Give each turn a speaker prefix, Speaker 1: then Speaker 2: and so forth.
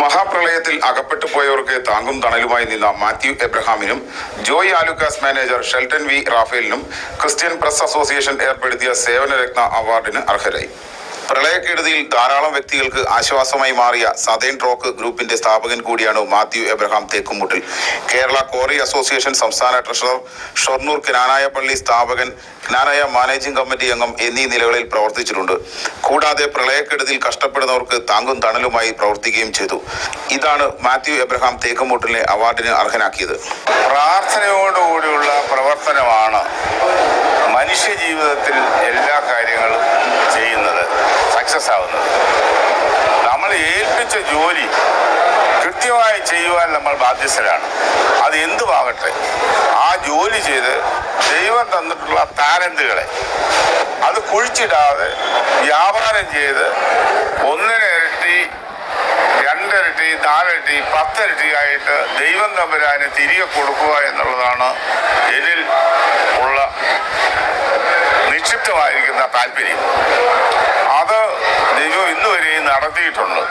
Speaker 1: മഹാപ്രളയത്തിൽ അകപ്പെട്ടു പോയവർക്ക് താങ്ങും തണലുമായി നിന്ന മാത്യു എബ്രഹാമിനും Joy Alukkas manager Shelton V റാഫേലിനും ക്രിസ്ത്യൻ പ്രസ് അസോസിയേഷൻ ഏർപ്പെടുത്തിയ സേവനരത്ന അവാർഡിന് അർഹരായി. പ്രളയക്കെടുതിയിൽ ധാരാളം വ്യക്തികൾക്ക് ആശ്വാസമായി മാറിയ സതേൺ റോക്ക് ഗ്രൂപ്പിന്റെ സ്ഥാപകൻ കൂടിയാണ് Mathew Abraham Thekkumuttil. Kerala quarry association സംസ്ഥാന ട്രഷറർ, ഷൊർണൂർ ക്നാനായ പള്ളി സ്ഥാപകൻ, ക്നാനായ മാനേജിംഗ് കമ്മിറ്റി അംഗം എന്നീ നിലകളിൽ പ്രവർത്തിച്ചിട്ടുണ്ട്. കൂടാതെ പ്രളയക്കെടുതിയിൽ കഷ്ടപ്പെടുന്നവർക്ക് താങ്ങും തണലുമായി പ്രവർത്തിക്കുകയും ചെയ്തു. ഇതാണ് മാത്യു എബ്രഹാം തേക്കുമുട്ടിലെ അവാർഡിന് അർഹനാക്കിയത്.
Speaker 2: പ്രാർത്ഥനയോടുകൂടിയുള്ള പ്രവർത്തനമാണ് മനുഷ്യ ജീവിതത്തിൽ എല്ലാ കാര്യങ്ങളും ചെയ്യുന്നത്, സക്സസ് ആവുന്നത്. നമ്മൾ ഏൽപ്പിച്ച ജോലി കൃത്യമായി ചെയ്യുവാൻ നമ്മൾ ബാധ്യസ്ഥരാണ്. അത് എന്തുമാകട്ടെ, ആ ജോലി ചെയ്ത് ദൈവം തന്നിട്ടുള്ള ടാലന്റുകളെ അത് കുഴിച്ചിടാതെ വ്യാപാരം ചെയ്ത് ഒന്നിനിരട്ടി, രണ്ടിരട്ടി, നാലിരട്ടി, 10 ഇരട്ടിയായിട്ട് ദൈവം തമ്പുരാന് തിരികെ കൊടുക്കുക എന്നുള്ളതാണ് എന്നിൽ ഉള്ള നിക്ഷിപ്തമായിരിക്കുന്ന താല്പര്യം. അത് ദൈവം ഇന്നുവരെയും നടത്തിയിട്ടുണ്ട്.